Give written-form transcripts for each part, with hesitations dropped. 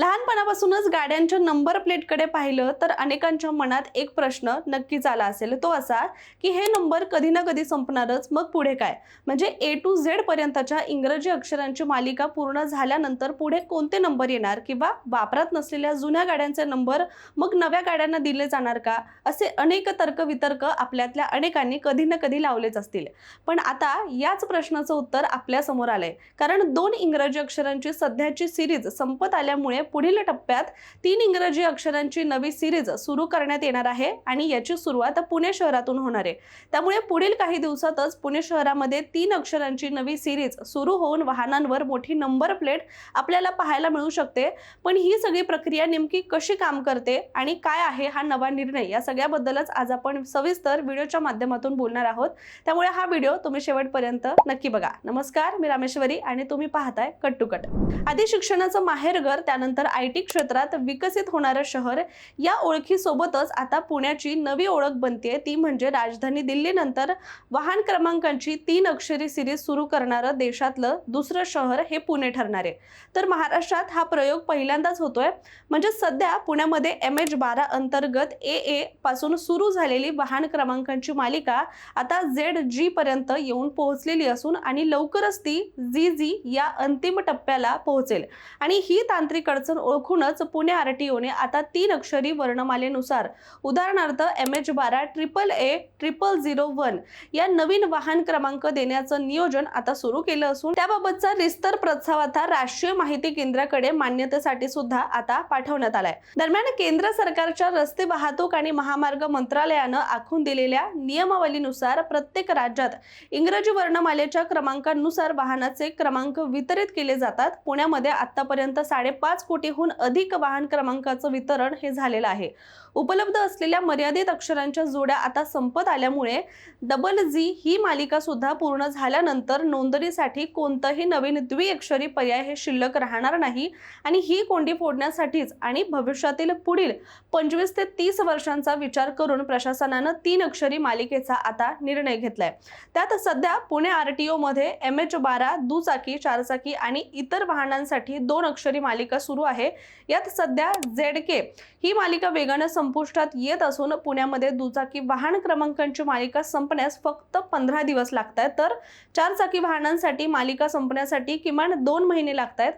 लहानपणापासूनच गाड्यांच्या नंबर प्लेटकडे पाहिलं तर अनेकांच्या मनात एक प्रश्न नक्कीच आला असेल, तो असा की हे नंबर कधी ना कधी संपणारच, मग पुढे काय? म्हणजे ए टू झेड पर्यंतच्या इंग्रजी अक्षरांची मालिका पूर्ण झाल्यानंतर पुढे कोणते नंबर येणार, किंवा वापरात नसलेल्या जुन्या गाड्यांचे नंबर मग नव्या गाड्यांना दिले जाणार का? असे अनेक तर्कवितर्क आपल्यातल्या अनेकांनी कधी ना कधी लावलेच असतील. पण आता याच प्रश्नाचं उत्तर आपल्या समोर आलंय, कारण दोन इंग्रजी अक्षरांची सध्याची सिरीज संपत आल्यामुळे पुढील टप्प्यात 3 इंग्रजी अक्षरांची नवी सिरीज सुरू करण्यात येणार आहे आणि याची सुरुवात पुणे शहरातून होणार आहे. त्यामुळे पुढील काही दिवसातच पुणे शहरामध्ये 3 अक्षरांची नवी सिरीज सुरू होऊन वाहनांवर मोठी नंबर प्लेट आपल्याला पाहायला मिळू शकते. पण ही सगळी प्रक्रिया नेमकी कशी काम करते आणि काय आहे हा नवा निर्णय, या सगळ्याबद्दलच आज आपण सविस्तर व्हिडिओच्या माध्यमातून बोलणार आहोत. त्यामुळे हा व्हिडिओ तुम्ही शेवटपर्यंत नक्की बघा. नमस्कार, मी रामेश्वरी आणि तुम्ही पाहताय कट टू कट. आधी शिक्षणाचं माहेरघर, त्यानंतर आयटी क्षेत्रात विकसित होणारं शहर, या ओळखीसोबतच आता पुण्याची नवी ओळख बनतेय, ती म्हणजे राजधानी दिल्लीनंतर वाहन क्रमांकांची 3 अक्षरी सिरीज सुरू करणारं देशातलं दुसरं शहर हे पुणे ठरणार आहे. तर महाराष्ट्रात हा प्रयोग पहिल्यांदाच होतोय. म्हणजे सध्या पुण्यामध्ये MH12 अंतर्गत AA पासून सुरू झालेली वाहन क्रमांकांची मालिका आता ZG पर्यंत येऊन पोहोचलेली असून आणि लवकरच ती ZG या अंतिम टप्प्याला पोहोचेल. आणि ही तांत्रिक अडचण ओळखूनच पुणे RTOने आता 3 अक्षरी वर्णमालेनुसार, उदाहरणार्थ MH12 AAA0001 या नवीन वाहन क्रमांक देण्याचं नियोजन आता सुरू केलं असून त्याबाबतचा रिस्तर प्रस्ताव आता राष्ट्रीय माहिती केंद्राकडे मान्यतेसाठी सुद्धा आता पाठवण्यात आलाय. दरम्यान केंद्र सरकारच्या रस्ते वाहतूक आणि महामार्ग मंत्रालयानं आखून दिलेल्या नियमावलीनुसार प्रत्येक राज्यात इंग्रजी वर्णमालेच्या क्रमांकानुसार वाहनाचे क्रमांक वितरित केले जातात. पुण्यामध्ये आतापर्यंत 5.5 कोटीहून अधिक वाहन क्रमांकाचं वितरण हे झालेलं आहे. उपलब्ध असलेल्या मर्यादित अक्षरांच्या जोड्या आता संपत आल्यामुळे ZG ही मालिका सुद्धा पूर्ण झाल्यानंतर नोंदणीसाठी कोणताही नवीन द्विअक्षरी पर्याय हे शिल्लक राहणार नाही. आणि ही कोंडी फोडण्यासाठीच आणि भविष्यातील पुढील 25 ते 30 वर्षांचा विचार करून प्रशासनानं 3 अक्षरी मालिकेचा आता निर्णय घेतलाय. त्यात सध्या पुणे RTO मध्ये MH12 दुचाकी, चारचाकी आणि इतर वाहनांसाठी 2 अक्षरी मालिका सुरू आहे. यात सध्या ZK ही मालिका वेगाने संपुष्टात येत असून पुण्यामध्ये दुचाकी वाहन क्रमांकांची मालिका संपण्यास फक्त 15 दिवस लागतात, तर चारचाकी वाहनांसाठी मालिका संपण्यासाठी किमान 2 महिने लागतात.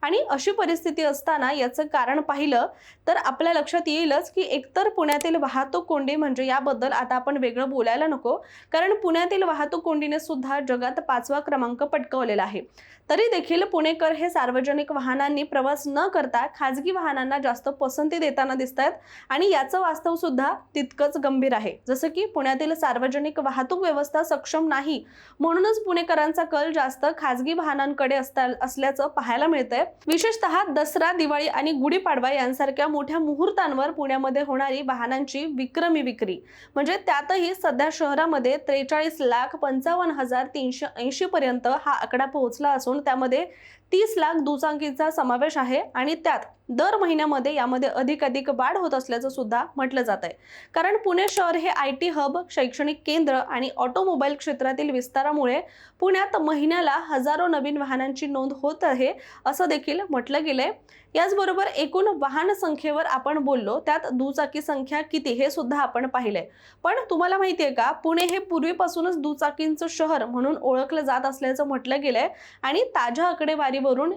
आणि अशी परिस्थिती असताना याचं कारण पाहिलं तर आपल्या लक्षात येईलच की एकतर पुण्यातील वाहतूक कोंडी, म्हणजे याबद्दल आता आपण वेगळं बोलायला नको, कारण पुण्यातील वाहतूक कोंडीने सुद्धा जगात 5वा क्रमांक पटकावलेला आहे. तरी देखील पुणेकर हे सार्वजनिक वाहनांनी प्रवास न करता खाजगी वाहनांना जास्त पसंती देताना दिसत आहेत. आणि याचं वास्तव सुद्धा तितकंच गंभीर आहे. जसं की पुण्यातील सार्वजनिक वाहतूक व्यवस्था सक्षम नाही, म्हणूनच पुणेकरांचा कल जास्त खाजगी वाहनांकडे असल्याचं पाहायला मिळतंय. विशेषतः दसरा, दिवाळी आणि गुढीपाडवा यांसारख्या मोठ्या मुहूर्तांवर पुण्यामध्ये होणारी वाहनांची विक्रमी विक्री, म्हणजे त्यातही सध्या शहरामध्ये 43,55,380 पर्यंत हा आकडा पोहोचला असून त्यामध्ये 30 लाख दुचाकींचा समावेश आहे. आणि त्यात दर महिन्यामध्ये यामध्ये अधिक वाढ होत असल्याचं सुद्धा म्हटलं जात आहे. कारण पुणे शहर हे IT हब, शैक्षणिक केंद्र आणि ऑटोमोबाईल क्षेत्रातील विस्तारामुळे पुण्यात महिन्याला हजारो नवीन वाहनांची नोंद होत आहे, असं देखील म्हटलं गेलंय. याचबरोबर एकूण वाहन संख्येवर आपण बोललो, त्यात दुचाकी संख्या किती हे सुद्धा आपण पाहिलंय. पण तुम्हाला माहितीये का, पुणे हे पूर्वीपासूनच दुचाकींचं शहर म्हणून ओळखलं जात असल्याचं म्हटलं गेलंय. आणि ताज्या आकडेवारीवरून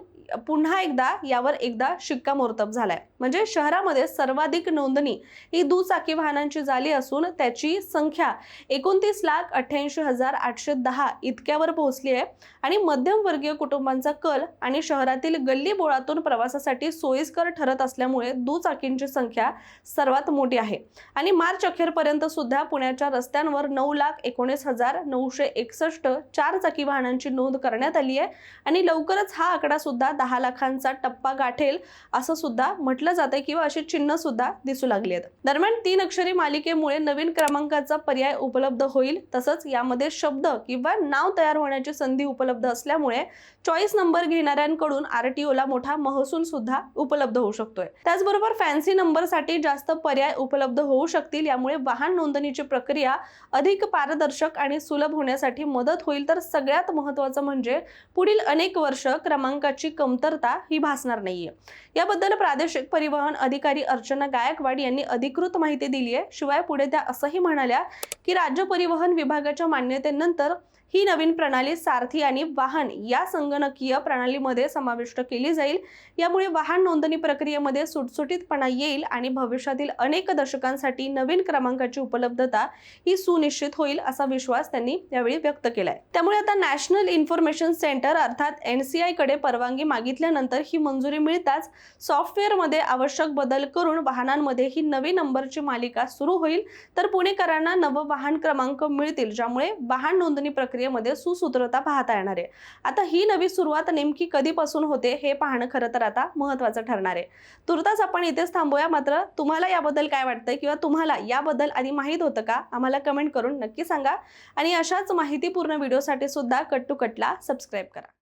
पुन्हा यावर शिक्कामोर्तब झालाय. म्हणजे शहरामध्ये सर्वाधिक नोंदणी ही दुचाकी वाहनांची झाली असून त्याची संख्या 29,88,810 इतक्यावर पोहोचली आहे. आणि मध्यमवर्गीय कुटुंबांचा कल आणि शहरातील गल्ली बोळातून प्रवासासाठी सोयीस्कर ठरत असल्यामुळे दुचाकींची संख्या सर्वात मोठी आहे. आणि मार्च अखेरपर्यंत सुद्धा पुण्याच्या रस्त्यांवर 9,19,961 चारचाकी वाहनांची नोंद करण्यात आली आहे. आणि लवकरच हा आकडा सुद्धा 10 लाखांचा टप्पा गाठेल असं सुद्धा म्हटलं जातंय, किंवा अशी चिन्ह सुद्धा दिसू लागली आहेत. दरम्यान 3 अक्षरी मालिकेमुळे नवीन क्रमांकाचा पर्याय उपलब्ध होईल. तसंच यामध्ये शब्द किंवा नाव तयार होण्याची संधी उपलब्ध असल्यामुळे चॉईस नंबर घेणाऱ्यांकडून RTOला मोठा महसूल सुद्धा सुद्धा उपलब्ध होऊ शकतोय। त्याचबरोबर फॅन्सी नंबरसाठी जास्त पर्याय उपलब्ध होऊ शकतील, यामुळे वाहन नोंदणीची प्रक्रिया अधिक पारदर्शक आणि सुलभ होण्यासाठी मदत होईल। तर सगळ्यात महत्त्वाचं म्हणजे पुढील अनेक वर्ष क्रमांकाची कमतरता ही भासणार नाहीये। याबद्दल प्रादेशिक परिवहन अधिकारी अर्चना गायकवाड यांनी अधिकृत माहिती दिली आहे। शिवाय पुढे त्या असंही म्हणाल्या की राज्य परिवहन विभागाच्या मान्यतेनंतर ही नवीन प्रणाली सारथी आणि वाहन या संगणकीय प्रणालीमध्ये समाविष्ट केली जाईल। यामुळे वाहन नोंदणी प्रक्रियेमध्ये सुटसुटीतपणा येईल आणि भविष्यातील अनेक दशकांसाठी नवीन क्रमांकाची उपलब्धता ही सुनिश्चित होईल असा विश्वास त्यांनी यावेळी व्यक्त केलाय। त्यामुळे आता नॅशनल इन्फॉर्मेशन सेंटर अर्थात NCI कडे परवानगी मागितल्यानंतर ही मंजुरी मिळताच सॉफ्टवेअरमध्ये आवश्यक बदल करून वाहनांमध्ये ही नवी नंबरची मालिका सुरू होईल। तर पुणेकरांना नवं वाहन क्रमांक मिळतील, ज्यामुळे वाहन नोंदणी प्रक्रियेमध्ये सुसूत्रता पाहता येणार आहे। आता ही नवी सुरुवात नेमकी कधीपासून होते हे पाहणं खरं तर आता महत्त्वाचं ठरणार आहे। तुर्तास आपण इथेच थांबूया। मात्र तुम्हाला याबद्दल काय वाटतंय किंवा तुम्हाला याबद्दल आधी माहित होतं का, आम्हाला कमेंट करून नक्की सांगा। आणि अशाच माहितीपूर्ण व्हिडिओसाठी सुद्धा कट टू कटला सबस्क्राईब करा।